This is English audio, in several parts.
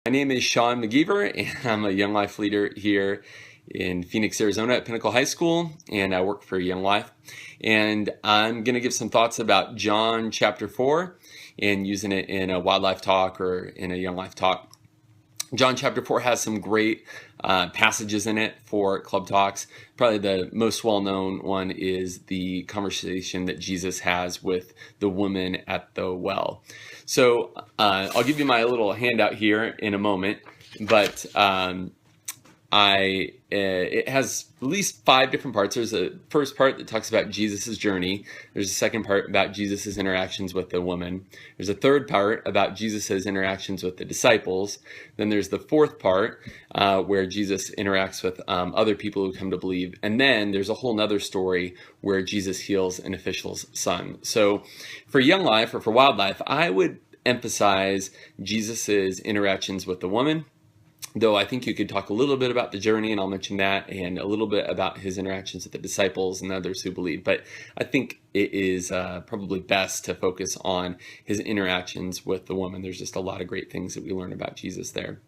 My name is Sean McGeever, and I'm a Young Life leader here in Phoenix, Arizona at Pinnacle High School, and I work for Young Life. And I'm going to give some thoughts about John chapter 4 and using it in a wildlife talk or in a Young Life talk. John chapter 4 has some great passages in it for club talks. Probably the most well-known one is the conversation that Jesus has with the woman at the well. So I'll give you my little handout here in a moment, but it has at least 5 different parts. There's a first part that talks about Jesus's journey. There's a second part about Jesus's interactions with the woman. There's a third part about Jesus's interactions with the disciples. Then there's the fourth part where Jesus interacts with other people who come to believe. And then there's a whole nother story where Jesus heals an official's son. So for Young Life or for Wildlife, I would emphasize Jesus's interactions with the woman. Though I think you could talk a little bit about the journey, and I'll mention that, and a little bit about his interactions with the disciples and others who believe. But I think it is probably best to focus on his interactions with the woman. There's just a lot of great things that we learn about Jesus there.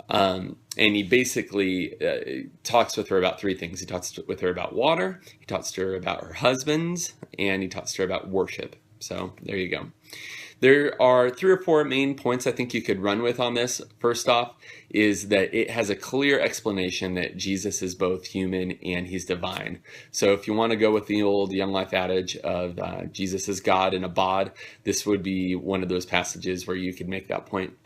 And he basically talks with her about 3 things. He talks with her about water, he talks to her about her husbands, and he talks to her about worship. So there you go. There are 3 or 4 main points I think you could run with on this. First off is that it has a clear explanation that Jesus is both human and he's divine. So if you want to go with the old Young Life adage of Jesus is God in a bod, this would be one of those passages where you could make that point.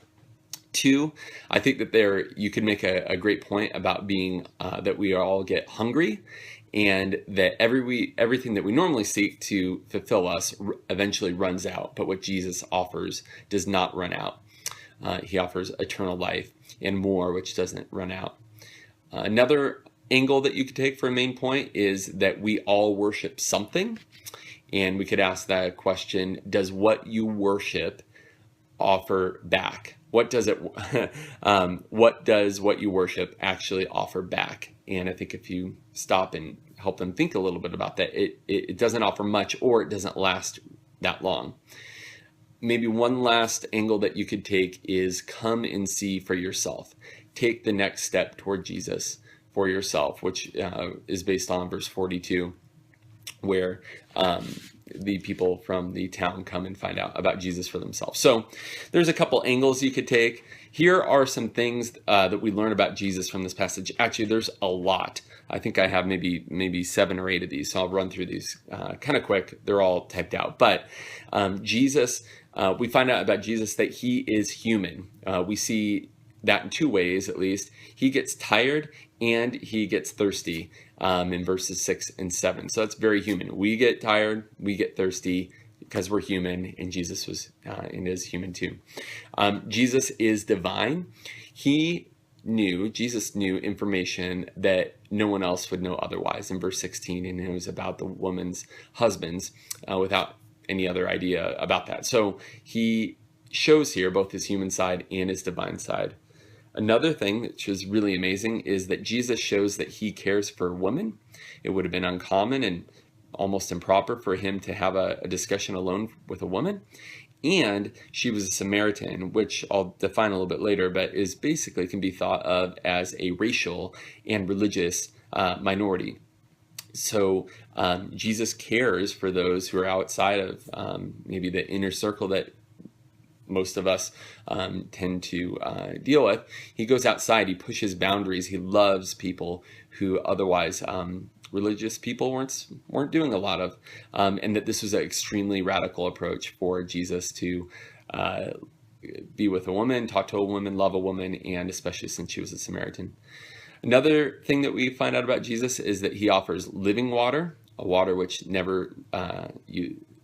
2, I think that you could make a great point about being that we all get hungry, and that everything that we normally seek to fulfill us eventually runs out, but what Jesus offers does not run out. He offers eternal life and more, which doesn't run out. Another angle that you could take for a main point is that we all worship something, and we could ask that question: does what you worship offer back? What does what you worship actually offer back? And I think if you stop and help them think a little bit about that, it doesn't offer much, or it doesn't last that long. Maybe one last angle that you could take is come and see for yourself. Take the next step toward Jesus for yourself, which is based on verse 42, where the people from the town come and find out about Jesus for themselves. So there's a couple angles you could take. Here are some things that we learn about Jesus from this passage. Actually, there's a lot. I think I have maybe 7 or 8 of these, so I'll run through these kind of quick. They're all typed out. But Jesus, we find out about Jesus that he is human. We see that in 2 ways, at least. He gets tired and he gets thirsty in verses 6 and 7. So that's very human. We get tired, we get thirsty because we're human, and Jesus was and is human too. Jesus is divine. Jesus knew information that no one else would know otherwise in verse 16, and it was about the woman's husbands without any other idea about that. So he shows here both his human side and his divine side. Another thing which is really amazing is that Jesus shows that he cares for women. It would have been uncommon and almost improper for him to have a discussion alone with a woman. And she was a Samaritan, which I'll define a little bit later, but is basically can be thought of as a racial and religious minority. So Jesus cares for those who are outside of maybe the inner circle that most of us tend to deal with. He goes outside, he pushes boundaries, he loves people who otherwise religious people weren't doing a lot of, and that this was an extremely radical approach for Jesus to be with a woman, talk to a woman, love a woman, and especially since she was a Samaritan. Another thing that we find out about Jesus is that he offers living water, a water which never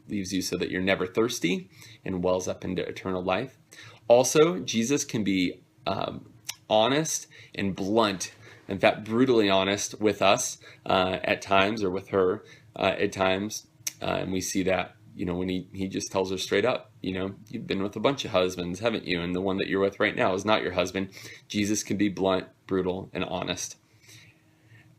leaves you so that you're never thirsty and wells up into eternal life. Also, Jesus can be honest and blunt, in fact, brutally honest with us at times, or with her at times. And we see that, when he just tells her straight up, you've been with a bunch of husbands, haven't you? And the one that you're with right now is not your husband. Jesus can be blunt, brutal, and honest.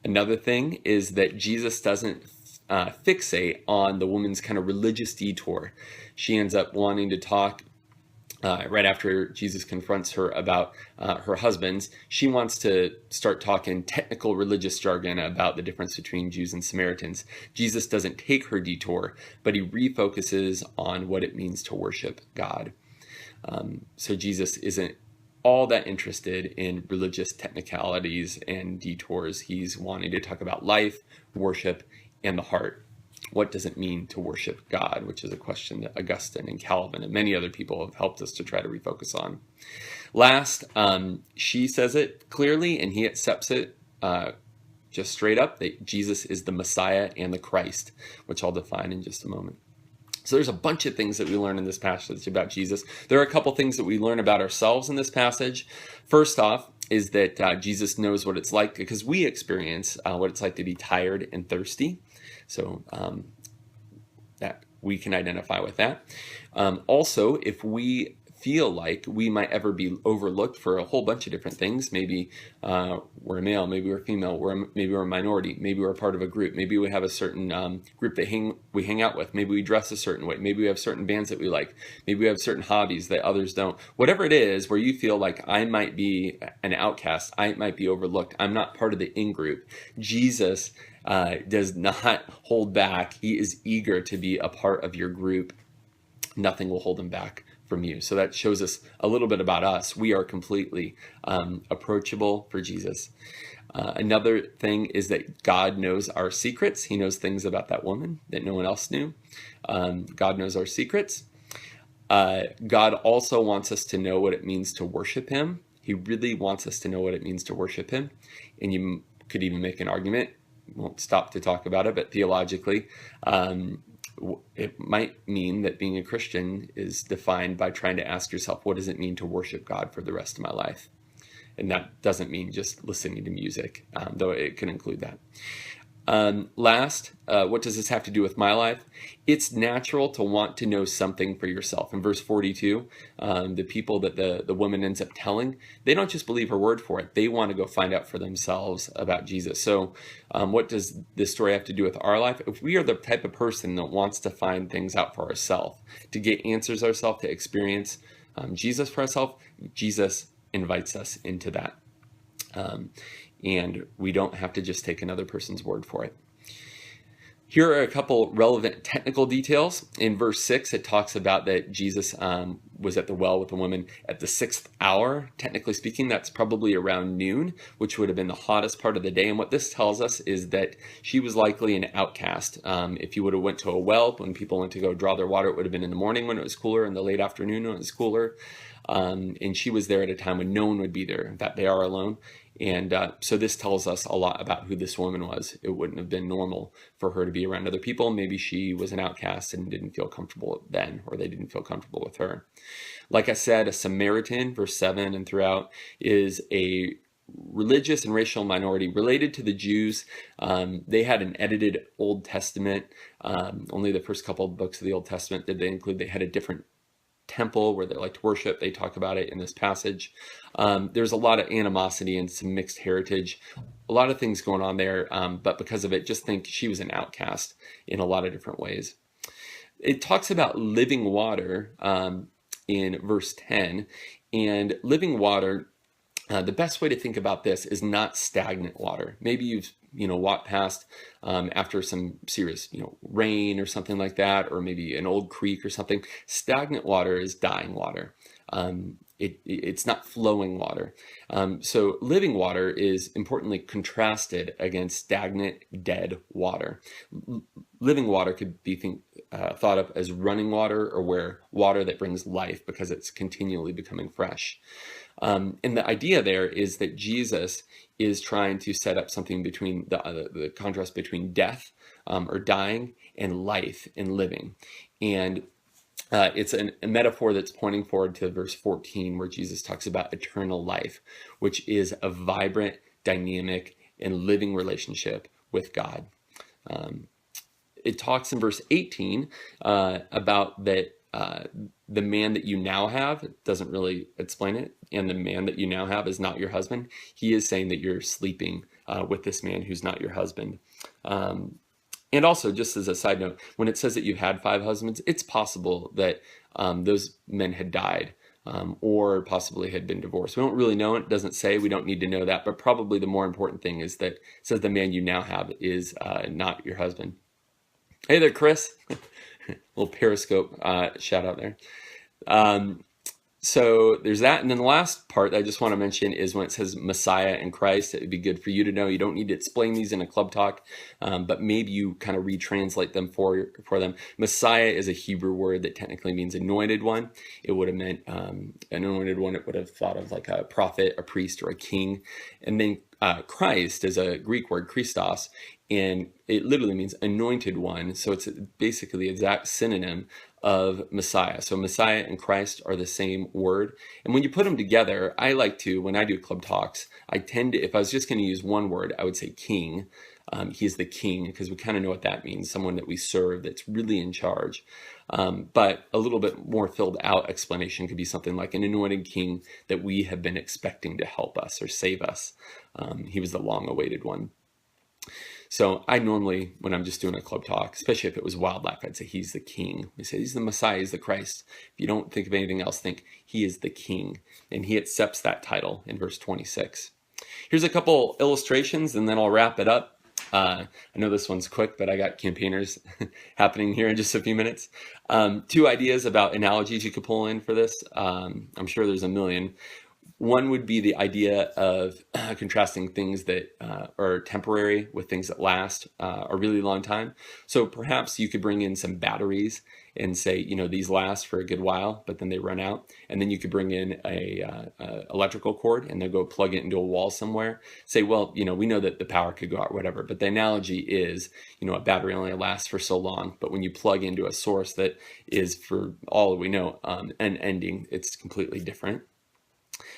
Another thing is that Jesus doesn't fixate on the woman's kind of religious detour. She ends up wanting to talk right after Jesus confronts her about her husbands, she wants to start talking technical religious jargon about the difference between Jews and Samaritans. Jesus doesn't take her detour, but he refocuses on what it means to worship God. So Jesus isn't all that interested in religious technicalities and detours. He's wanting to talk about life, worship, and the heart. What does it mean to worship God? Which is a question that Augustine and Calvin and many other people have helped us to try to refocus on. Last, she says it clearly, and he accepts it just straight up, that Jesus is the Messiah and the Christ, which I'll define in just a moment. So there's a bunch of things that we learn in this passage about Jesus. There are a couple things that we learn about ourselves in this passage. First off is that Jesus knows what it's like, because we experience what it's like to be tired and thirsty. So that we can identify with that. Also, if we feel like we might ever be overlooked for a whole bunch of different things, maybe we're a male, maybe we're female, maybe we're a minority, maybe we're part of a group, maybe we have a certain group that we hang out with, maybe we dress a certain way, maybe we have certain bands that we like, maybe we have certain hobbies that others don't. Whatever it is where you feel like I might be an outcast, I might be overlooked, I'm not part of the in-group, Jesus does not hold back. He is eager to be a part of your group. Nothing will hold him back from you. So that shows us a little bit about us. We are completely approachable for Jesus. Another thing is that God knows our secrets. He knows things about that woman that no one else knew. God knows our secrets. God also wants us to know what it means to worship him. He really wants us to know what it means to worship him. And you could even make an argument, won't stop to talk about it, but theologically, it might mean that being a Christian is defined by trying to ask yourself, what does it mean to worship God for the rest of my life? And that doesn't mean just listening to music, though it can include that. Last, what does this have to do with my life? It's natural to want to know something for yourself. In verse 42, the people that the woman ends up telling, they don't just believe her word for it. They want to go find out for themselves about Jesus. So what does this story have to do with our life? If we are the type of person that wants to find things out for ourselves, to get answers ourselves, to experience Jesus for ourselves, Jesus invites us into that. And we don't have to just take another person's word for it. Here are a couple relevant technical details. In verse 6, it talks about that Jesus was at the well with the woman at the 6th hour. Technically speaking, that's probably around noon, which would have been the hottest part of the day. And what this tells us is that she was likely an outcast. If you would have went to a well when people went to go draw their water, it would have been in the morning when it was cooler, in the late afternoon when it was cooler. And she was there at a time when no one would be there. In fact, they are alone. And so this tells us a lot about who this woman was. It wouldn't have been normal for her to be around other people. Maybe she was an outcast and didn't feel comfortable then, or they didn't feel comfortable with her. Like I said, a Samaritan, verse 7 and throughout, is a religious and racial minority related to the Jews. They had an edited Old Testament. Only the first couple of books of the Old Testament did they include. They had a different temple where they like to worship. They talk about it in this passage. There's a lot of animosity and some mixed heritage, a lot of things going on there, but because of it, just think she was an outcast in a lot of different ways. It talks about living water in verse 10, and living water, the best way to think about this is not stagnant water. Maybe you've walked past after some serious rain or something like that, or maybe an old creek or something. Stagnant water is dying water. It's not flowing water. So living water is importantly contrasted against stagnant, dead water. Living water could be thought of as running water, or where water that brings life because it's continually becoming fresh. And the idea there is that Jesus is trying to set up something between the contrast between death or dying and life and living. And it's a metaphor that's pointing forward to verse 14, where Jesus talks about eternal life, which is a vibrant, dynamic, and living relationship with God. It talks in verse 18 about that the man that you now have, it doesn't really explain it, and the man that you now have is not your husband. He is saying that you're sleeping with this man who's not your husband. And also, just as a side note, when it says that you had 5 husbands, it's possible that those men had died or possibly had been divorced. We don't really know. It doesn't say. We don't need to know that. But probably the more important thing is that it says the man you now have is not your husband. Hey there, Chris. Little Periscope shout out there. So there's that. And then the last part that I just want to mention is when it says Messiah and Christ. It would be good for you to know. You don't need to explain these in a club talk, but maybe you kind of retranslate them for them. Messiah is a Hebrew word that technically means anointed one. It would have meant an anointed one. It would have thought of like a prophet, a priest, or a king. And then Christ is a Greek word, Christos, and it literally means anointed one. So it's basically the exact synonym of Messiah. So Messiah and Christ are the same word. And when you put them together, I like to, when I do club talks, I tend to, if I was just going to use one word, I would say king. He's the king, because we kind of know what that means, someone that we serve that's really in charge. But a little bit more filled out explanation could be something like an anointed king that we have been expecting to help us or save us. He was the long awaited one. So I normally, when I'm just doing a club talk, especially if it was Wyldlife, I'd say he's the king. We say he's the Messiah, he's the Christ. If you don't think of anything else, think he is the king. And he accepts that title in verse 26. Here's a couple illustrations and then I'll wrap it up. I know this one's quick, but I got campaigners happening here in just a few minutes. 2 ideas about analogies you could pull in for this. I'm sure there's a million. One would be the idea of contrasting things that are temporary with things that last a really long time. So perhaps you could bring in some batteries and say, you know, these last for a good while, but then they run out. And then you could bring in a electrical cord and they'll go plug it into a wall somewhere. Say, well, you know, we know that the power could go out, whatever. But the analogy is, you know, a battery only lasts for so long. But when you plug into a source that is, for all we know, unending, it's completely different.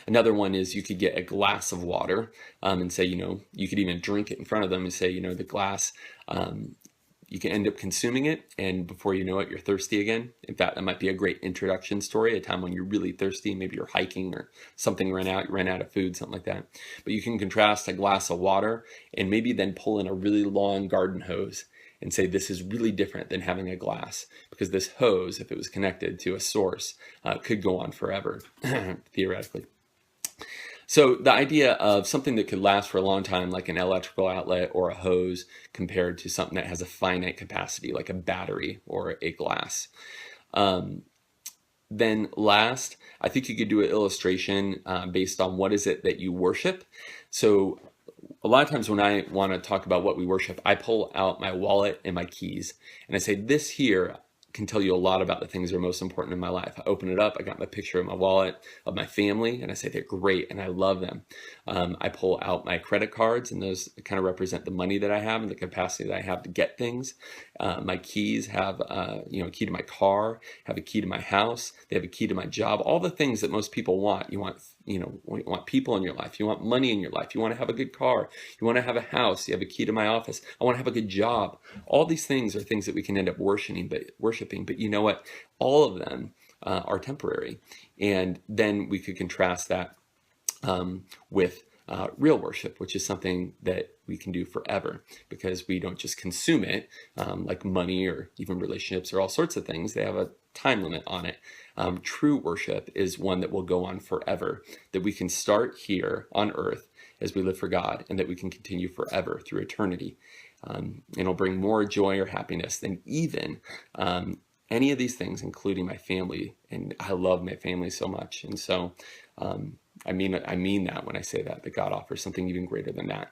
Another one is you could get a glass of water and say, you know, you could even drink it in front of them and say, you know, the glass, you can end up consuming it, and before you know it, you're thirsty again. In fact, that might be a great introduction story, a time when you're really thirsty, maybe you're hiking or something ran out, you ran out of food, something like that. But you can contrast a glass of water and maybe then pull in a really long garden hose and say this is really different than having a glass, because this hose, if it was connected to a source, could go on forever, theoretically. So the idea of something that could last for a long time, like an electrical outlet or a hose, compared to something that has a finite capacity, like a battery or a glass. Then last, I think you could do an illustration based on what is it that you worship. So a lot of times when I want to talk about what we worship, I pull out my wallet and my keys, and I say, this here can tell you a lot about the things that are most important in my life. I open it up, I got my picture of my wallet, of my family, and I say they're great and I love them. I pull out my credit cards, and those kind of represent the money that I have and the capacity that I have to get things. My keys have you know, a key to my car, have a key to my house, they have a key to my job, all the things that most people want. You want, you know, you want people in your life, you want money in your life, you want to have a good car, you want to have a house, you have a key to my office, I want to have a good job. All these things are things that we can end up worshiping, but you know what? All of them are temporary. And then we could contrast that with real worship, which is something that we can do forever, because we don't just consume it like money or even relationships or all sorts of things. They have a time limit on it. True worship is one that will go on forever, that we can start here on earth as we live for God, and that we can continue forever through eternity. And it'll bring more joy or happiness than even any of these things, including my family. And I love my family so much. And so I mean that when I say that God offers something even greater than that.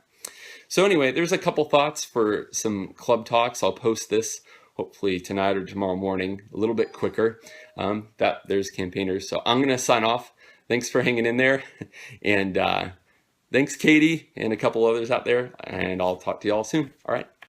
So anyway, there's a couple thoughts for some club talks. I'll post this hopefully tonight or tomorrow morning, a little bit quicker. There's campaigners. So I'm going to sign off. Thanks for hanging in there. And thanks, Katie, and a couple others out there. And I'll talk to you all soon. All right.